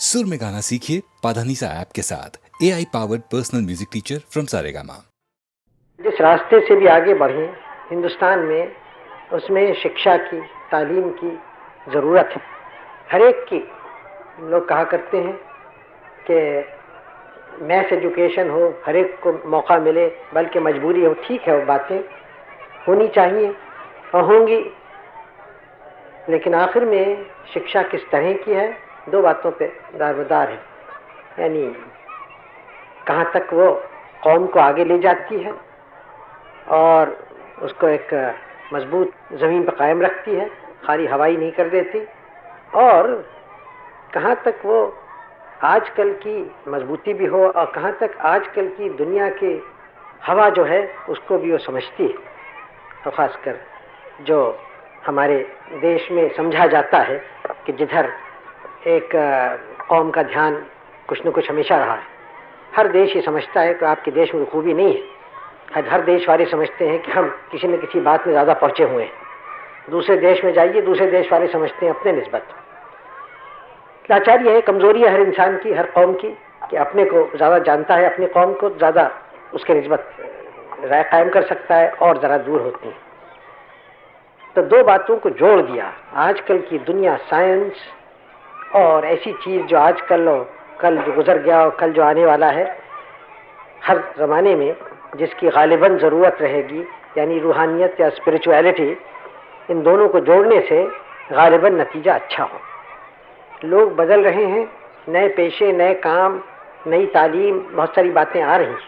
सुर में गाना सीखिए पाधानीसा ऐप के साथ AI powered personal music teacher from Saregama. जिस रास्ते से भी आगे बढ़े हिंदुस्तान में, उसमें शिक्षा की, तालीम की ज़रूरत है। हर एक की, लोग कहा करते हैं कि मैथ एजुकेशन हो, हर एक को मौका मिले, बल्कि मजबूरी हो। ठीक है, वो बातें होनी चाहिए और होंगी, लेकिन आखिर में शिक्षा किस तरह की है, दो बातों पे दारोमदार है। यानी कहाँ तक वो कौम को आगे ले जाती है और उसको एक मजबूत ज़मीन पर कायम रखती है, खाली हवाई नहीं कर देती, और कहाँ तक वो आजकल की मजबूती भी हो और कहाँ तक आजकल की दुनिया की हवा जो है उसको भी वो समझती है। और ख़ासकर जो हमारे देश में समझा जाता है कि जिधर एक कौम का ध्यान कुछ न कुछ हमेशा रहा है। हर देश ये समझता है कि आपके देश में खूबी नहीं है। हर देश वाले समझते हैं कि हम किसी न किसी बात में ज़्यादा पहुँचे हुए हैं। दूसरे देश में जाइए, दूसरे देश वाले समझते हैं अपने निस्बत। लाचारी है, कमज़ोरी है हर इंसान की, हर कौम की, कि अपने को ज़्यादा जानता है, अपनी कौम को ज़्यादा उसके निस्बत राय कायम कर सकता है और ज़रा दूर होती है। तो दो बातों को जोड़ दिया, आजकल की दुनिया, साइंस और ऐसी चीज़ जो आजकल और कल जो गुजर गया और कल जो आने वाला है, हर ज़माने में जिसकी गालिबन ज़रूरत रहेगी, यानी रूहानियत या स्पिरिचुअलिटी, इन दोनों को जोड़ने से गालिबन नतीजा अच्छा हो। लोग बदल रहे हैं, नए पेशे, नए काम, नई तालीम, बहुत सारी बातें आ रही हैं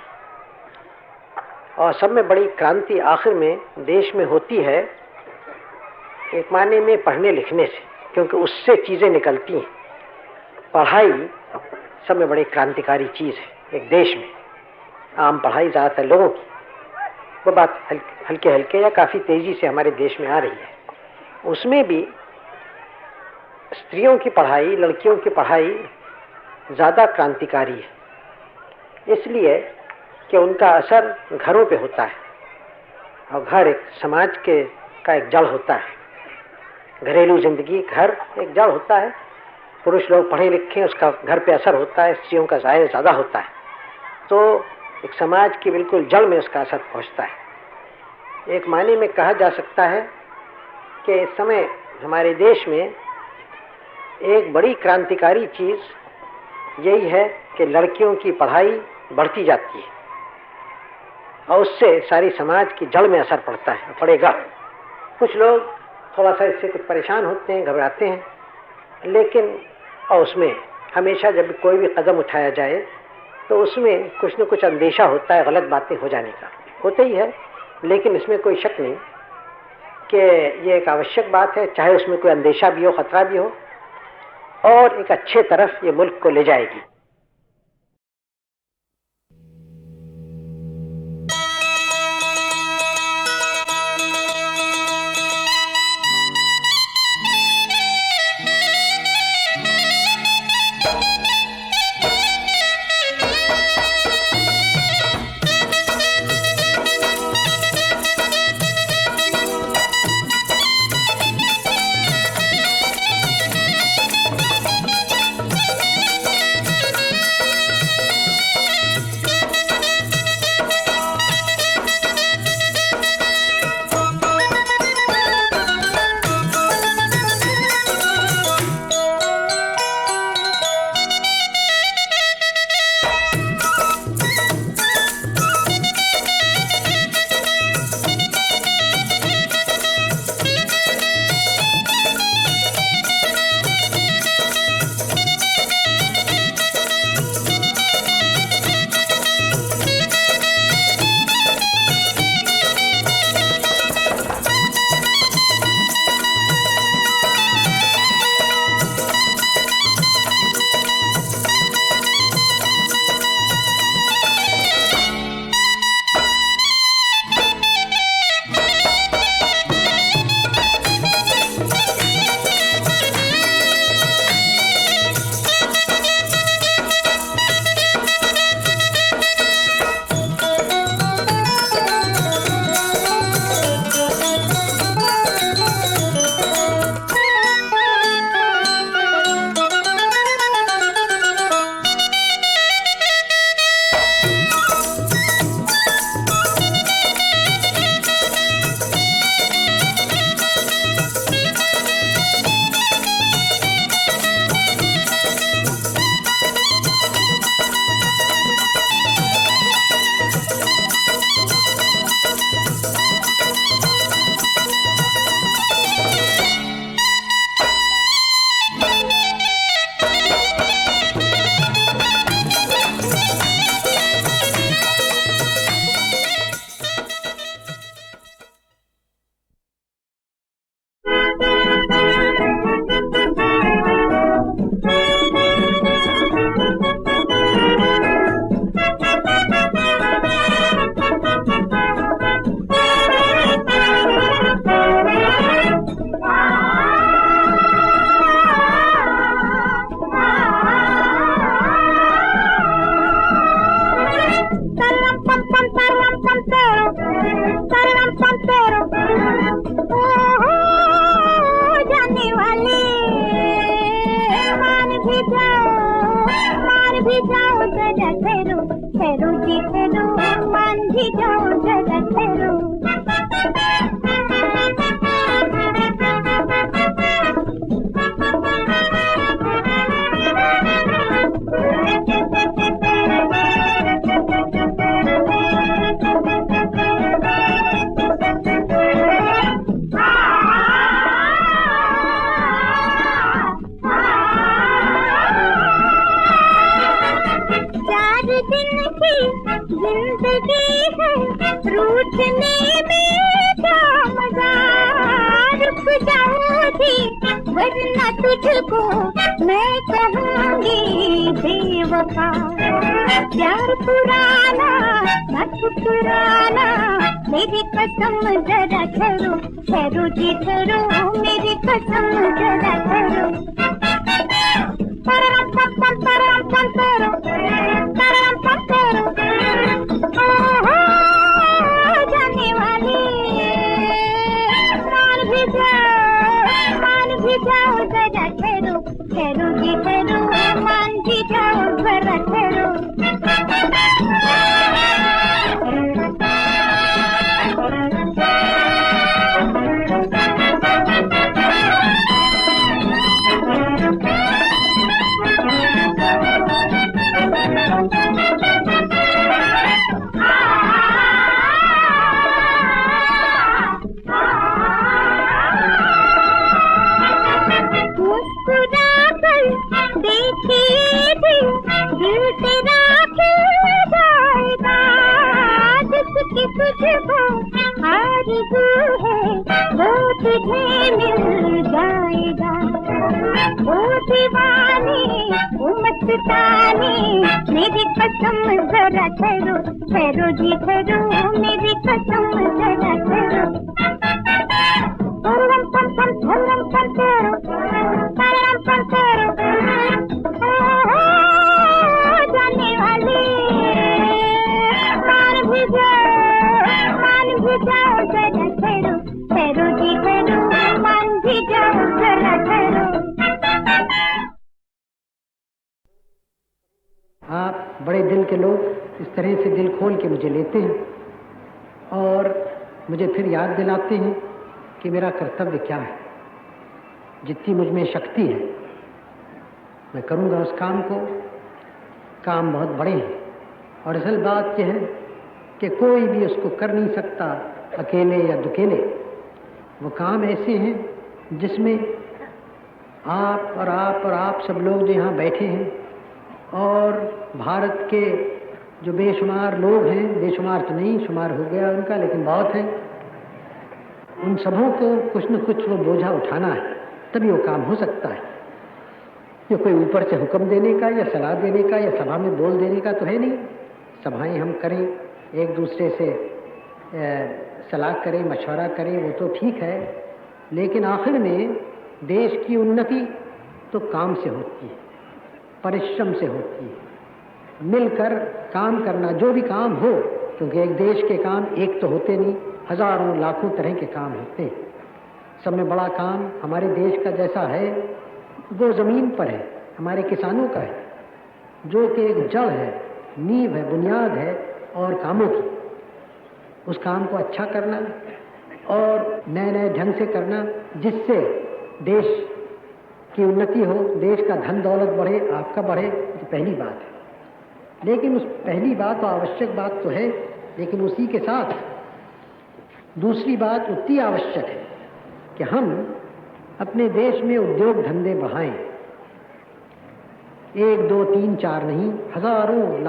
और सब में बड़ी क्रांति आखिर में देश में होती है, एक मायने में पढ़ने लिखने से, क्योंकि उससे चीज़ें निकलती हैं। पढ़ाई सब में बड़ी क्रांतिकारी चीज़ है एक देश में। आम पढ़ाई ज़्यादातर लोगों की, वो बात हल्के हल्के या काफ़ी तेज़ी से हमारे देश में आ रही है। उसमें भी स्त्रियों की पढ़ाई, लड़कियों की पढ़ाई ज़्यादा क्रांतिकारी है, इसलिए कि उनका असर घरों पे होता है और घर एक समाज के का एक जड़ होता है। घरेलू ज़िंदगी, घर एक जड़ होता है। पुरुष लोग पढ़े लिखे, उसका घर पे असर होता है, स्त्रियों का ज़ाहिर ज़्यादा होता है, तो एक समाज की बिल्कुल जड़ में उसका असर पहुंचता है। एक मायने में कहा जा सकता है कि इस समय हमारे देश में एक बड़ी क्रांतिकारी चीज़ यही है कि लड़कियों की पढ़ाई बढ़ती जाती है और उससे सारी समाज की जड़ में असर पड़ता है, पड़ेगा। कुछ लोग थोड़ा सा इससे कुछ परेशान होते हैं, घबराते हैं, लेकिन और उसमें हमेशा जब कोई भी कदम उठाया जाए तो उसमें कुछ न कुछ अंदेशा होता है गलत बातें हो जाने का, होते ही है। लेकिन इसमें कोई शक नहीं कि ये एक आवश्यक बात है, चाहे उसमें कोई अंदेशा भी हो, ख़तरा भी हो, और एक अच्छे तरफ ये मुल्क को ले जाएगी। भी जाओ, मान भी जाओ जरा ठहरो, ठहरो जी ठहरो, मान भी जाओ जरा ठहरो। जिंदगी है रूठने में क्या मजा, रुक जाऊंगी वरना तुझको मैं कहूँगी बेवफा। प्यार पुराना न ठुकराना, मेरी कसम जरा ठहरो, ठहरो जी ठहरो, मेरी कसम जरा ठहरो। जाने वाले मान भी जाओ जरा ठहरो, ठहरो जी ठहरो, मान भी जाओ जरा ठहरो। तुझको आरज़ू है वो तुझे मिल जाएगा। ओ दीवाने ओ मस्ताने, मेरी कसम जरा ठहरो, ठहरो जी ठहरो, मेरी कसम जरा ठहरो। परम पम पम परम पम तेरो, परम पम तेरो, जाने वाले मान भी जाओ जरा ठहरो, ठहरो जी ठहरो, मान भी जाओ जरा ठहरो। आप बड़े दिल के लोग इस तरह से दिल खोल के मुझे लेते हैं और मुझे फिर याद दिलाते हैं कि मेरा कर्तव्य क्या है। जितनी मुझ में शक्ति है मैं करूँगा उस काम को। काम बहुत बड़े हैं और असल बात यह है कि कोई भी उसको कर नहीं सकता अकेले या दुकेले। वो काम ऐसे हैं जिसमें आप और आप सब लोग जो यहाँ बैठे हैं और भारत के जो बेशुमार लोग हैं, बेशुमार तो नहीं, शुमार हो गया उनका लेकिन बहुत है, उन सबों को कुछ न कुछ वो बोझा उठाना है, तभी वो काम हो सकता है। ये कोई ऊपर से हुक्म देने का या सलाह देने का या सभा में बोल देने का तो है नहीं। सभाएं हम करें, एक दूसरे से सलाह करें, मशवरा करें, वो तो ठीक है, लेकिन आखिर में देश की उन्नति तो काम से होती है, परिश्रम से होती है। मिलकर काम करना, जो भी काम हो, क्योंकि एक देश के काम एक तो होते नहीं, हजारों लाखों तरह के काम होते हैं। सब में बड़ा काम हमारे देश का जैसा है वो ज़मीन पर है, हमारे किसानों का है, जो कि एक जड़ है, नींव है, बुनियाद है और कामों की। उस काम को अच्छा करना और नए नए ढंग से करना जिससे देश की उन्नति हो, देश का धन दौलत बढ़े, आपका बढ़े, तो पहली बात है। लेकिन उस पहली बात और आवश्यक बात तो है, लेकिन उसी के साथ दूसरी बात उतनी आवश्यक है कि हम अपने देश में उद्योग धंधे बढ़ाएं। 1 2 3 4 नहीं, हजारों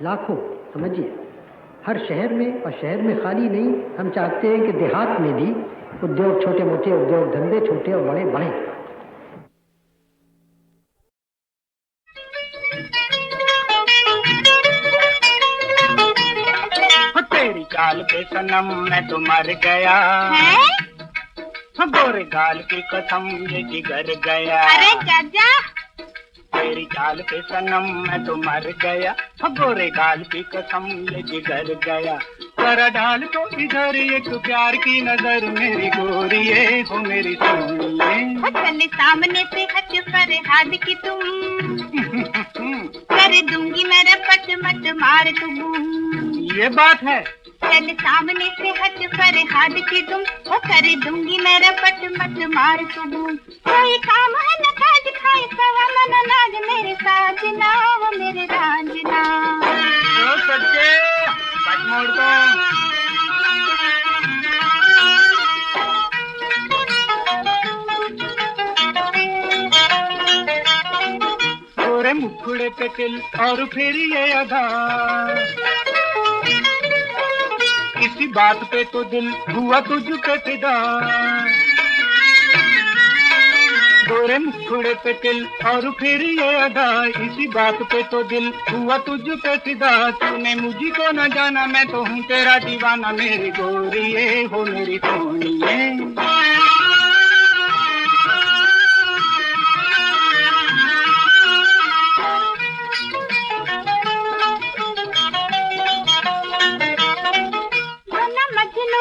लाखों समझिए, हर शहर में, और शहर में खाली नहीं, हम चाहते हैं कि देहात में भी उद्योग, छोटे मोटे उद्योग धंधे, छोटे और बड़े बढ़ें। तेरी चाल पे सनम मैं तो मर गया, गोरे गाल की कसम ये जिगर गया। अरे चाचा, तेरी चाल पे सनम मैं तो मर गया, गोरे गाल की कसम ये जिगर गया। जरा डाल तो इधर एक प्यार की नजर, मेरी गोरिये हो मेरी सोनिए। चले सामने से हट फरियाद की तुम कर दूंगी मैं रपट मत मार तुम। ये बात है। चल सामने से हट फरियाद की तुम वो कर दूंगी मैं रपट मत मार तुम। कोई काम है न काज खाए सवा मन नाज मेरे साजना वो मेरे रांझना। ओ सच्चे बच मोड़ तो। गोरे मुखड़े पे तिल और फिर ये अदा, इसी बात पे तो दिल हुआ तुझ पे फिदा। गोरे मुखड़े पे तिल और फिर ये अदा, इसी बात पे तो दिल हुआ तुझ पे फिदा। तूने मुझको न जाना मैं तो हूँ तेरा दीवाना, मेरी गोरिये हो मेरी सोनिए।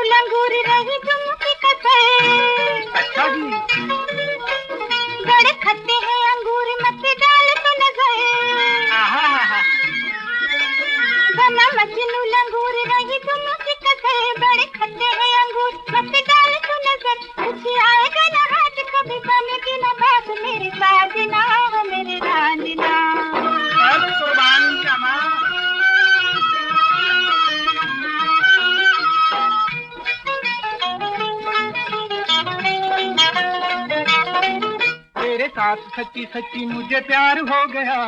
लंगूर रही तुम की कसर। अच्छा जी। बड़े खट्टे हैं अंगूर मत डाल तो नजर। बना मजनू लंगूर रही तुम की कसर। बड़े खट्टे हैं अंगूर मत डाल तो नजर। कुछ आएगा न हाथ कभी बनेगी न बात मेरे साजना वो मेरे रांझना। कुर्बान जामा। तेरे साथ सच्ची सच्ची मुझे प्यार हो गया।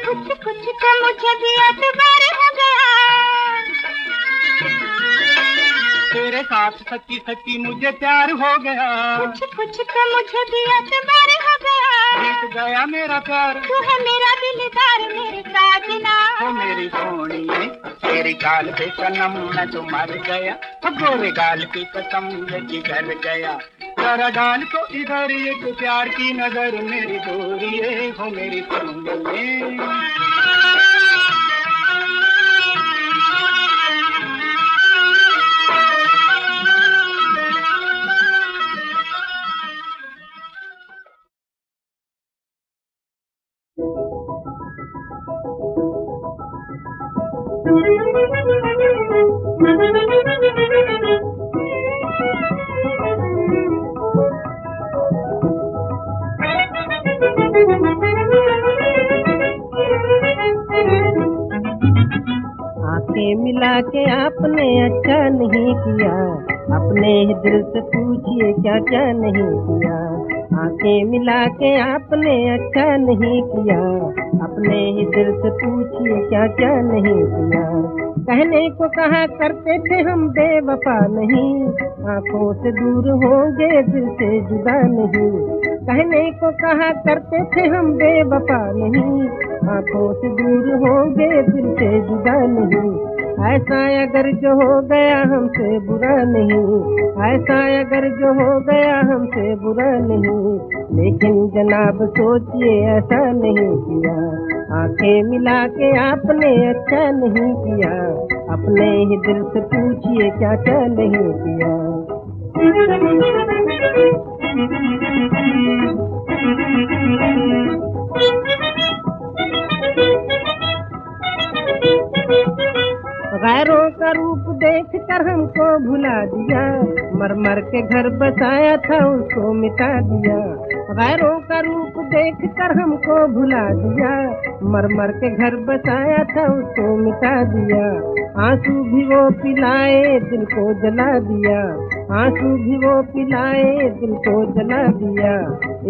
कुछ कुछ तो मुझे भी एतबार हो गया। तेरे साथ सच्ची सच्ची मुझे प्यार हो गया। कुछ कुछ तो मुझे भी एतबार हो गया। जीत गया मेरा प्यार। तू है मेरा दिलदार मेरे साजना हो मेरी सोनिए। तेरी गाल पे सनम मैं तो मर गया, गोरे गाल की कसम ये जिगर गया। जरा डाल तो इधर एक प्यार की नजर, मेरी गोरिये हो मेरी सोनिए। आंखें मिला के आपने अच्छा नहीं किया, अपने ही दिल से पूछिए क्या क्या नहीं किया। आंखें मिला के आपने अच्छा नहीं किया, अपने ही दिल से पूछिए क्या क्या नहीं किया। कहने को कहा करते थे हम बेवफा नहीं, आंखों से दूर होंगे दिल से जुदा नहीं। कहने को कहा करते थे हम बेवफा नहीं, आंखों से दूर होंगे दिल से जुदा नहीं। ऐसा अगर जो हो गया हमसे बुरा नहीं, ऐसा अगर जो हो गया हमसे बुरा नहीं। लेकिन जनाब सोचिए ऐसा नहीं किया, आंखें मिला के आपने अच्छा नहीं किया। अपने ही दिल से पूछिए क्या क्या नहीं किया। गैरों का रूप देख कर हमको भुला दिया, मर मर के घर बसाया था उसको मिटा दिया। गैरों का रूप देख कर हमको भुला दिया, मर मर के घर बसाया था उसको मिटा दिया। आंसू भी वो पिलाए दिल को जला दिया, आंसू भी वो पिलाए दिल को जला दिया।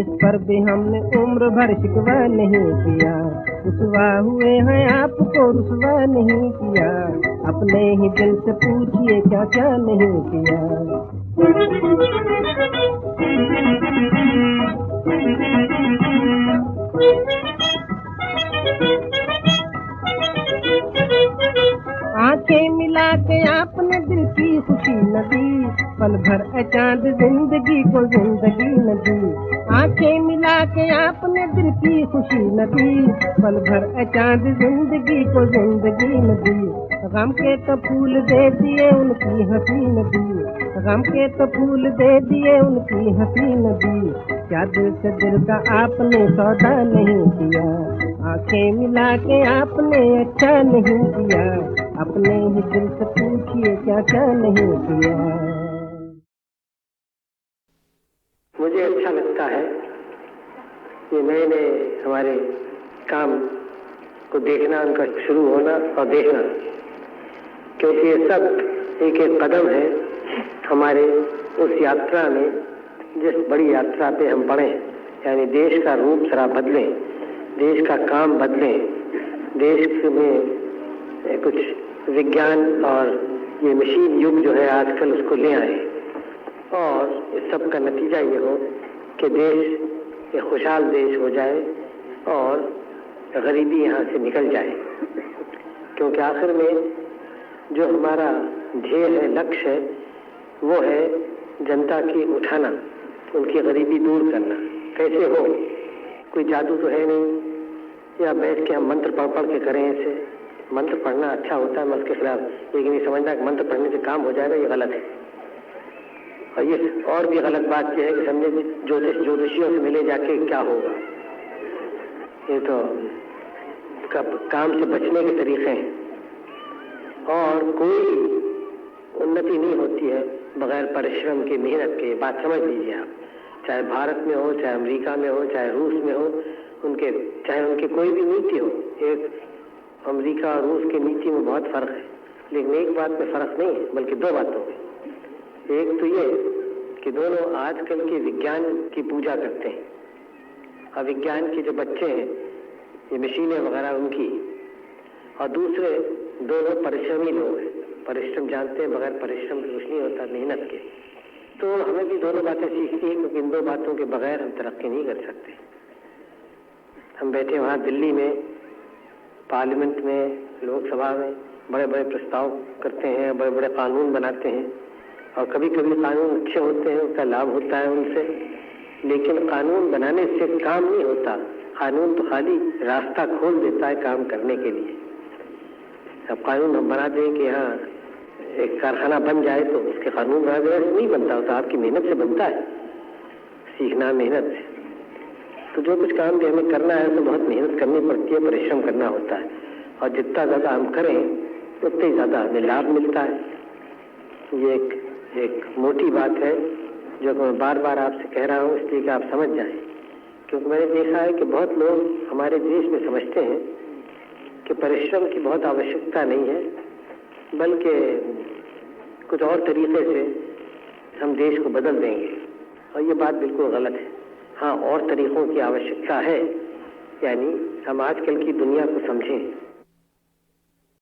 इस पर भी हमने उम्र भर शिकवा नहीं किया, रुसवा हुए हैं आपको रुसवा नहीं किया। अपने ही दिल से पूछिए क्या क्या नहीं किया। आंखें मिला के आपने दिल की खुशी न दी, पल भर अचांद जिंदगी को जिंदगी न दी। आंखें मिला के आपने दिल की खुशी न दी, पल भर अचांद जिंदगी को जिंदगी न दी। गम के तो फूल दे दिए उनकी हंसी न दी, गम के तो फूल दे दिए उनकी हंसी नदी, क्या दिल से दिल का आपने सौदा नहीं किया। आंखें मिला के आपने अच्छा नहीं किया, अपने ही दिल से पूछिए क्या क्या नहीं किया। मुझे अच्छा लगता है ये नए नए हमारे काम को देखना, उनका शुरू होना और देखना, क्योंकि ये सब एक एक कदम है हमारे उस यात्रा में, जिस बड़ी यात्रा पे हम बढ़े, यानी देश का रूप जरा बदलें, देश का काम बदलें, देश में कुछ विज्ञान और ये मशीन युग जो है आजकल उसको ले आए, और इस सब का नतीजा ये हो कि देश एक खुशहाल देश हो जाए और गरीबी यहाँ से निकल जाए। क्योंकि आखिर में जो हमारा ध्येय है, लक्ष्य है, वो है जनता की उठाना, उनकी गरीबी दूर करना। कैसे हो? कोई जादू तो है नहीं या बैठ के हम मंत्र पढ़ के करें। ऐसे मंत्र पढ़ना अच्छा होता है, मैं उसके खिलाफ, लेकिन ये समझना कि मंत्र पढ़ने से काम हो जाएगा, ये गलत है। और ये और भी गलत बात यह है कि समझे ज्योतिषियों से मिले जाके क्या होगा। ये तो काम से बचने के तरीके हैं, और कोई उन्नति नहीं होती है बगैर परिश्रम के, मेहनत के। बात समझ लीजिए आप, चाहे भारत में हो, चाहे अमेरिका में हो, चाहे रूस में हो, चाहे उनके कोई भी नीति हो। एक अमेरिका और रूस की नीति में बहुत फर्क है, लेकिन एक बात में फर्क नहीं है, बल्कि दो बातों में। एक तो ये कि दोनों आजकल के विज्ञान की पूजा करते हैं, और विज्ञान के जो बच्चे हैं, ये मशीनें वगैरह उनकी, और दूसरे दोनों परिश्रमी लोग हैं। परिश्रम जानते हैं, बगैर परिश्रम कुछ नहीं होता, मेहनत के। तो हमें भी दोनों बातें सीखती है, क्योंकि इन दो बातों के बगैर हम तरक्की नहीं कर सकते। हम बैठे वहाँ दिल्ली में, पार्लियामेंट में, लोकसभा में बड़े बड़े प्रस्ताव करते हैं, बड़े बड़े कानून बनाते हैं, और कभी कभी कानून अच्छे होते हैं, उसका लाभ होता है उनसे, लेकिन कानून बनाने से काम नहीं होता। कानून तो खाली रास्ता खोल देता है काम करने के लिए। अब कानून हम बना दें कि यहाँ एक कारखाना बन जाए तो उसके कानून बना दें, नहीं बनता होता, आपकी मेहनत से बनता है, सीखना मेहनत से। तो जो कुछ काम भी हमें करना है तो बहुत मेहनत करनी पड़ती है, परिश्रम करना होता है, और जितना ज़्यादा हम करें उतना ही ज़्यादा हमें लाभ मिलता है। ये एक मोटी बात है जो मैं बार बार आपसे कह रहा हूँ, इसलिए कि आप समझ जाएं। क्योंकि मैंने देखा है कि बहुत लोग हमारे देश में समझते हैं कि परिश्रम की बहुत आवश्यकता नहीं है, बल्कि कुछ और तरीके से हम देश को बदल देंगे, और ये बात बिल्कुल गलत है। हाँ, और तरीकों की आवश्यकता है, यानी हम आजकल की दुनिया को समझें।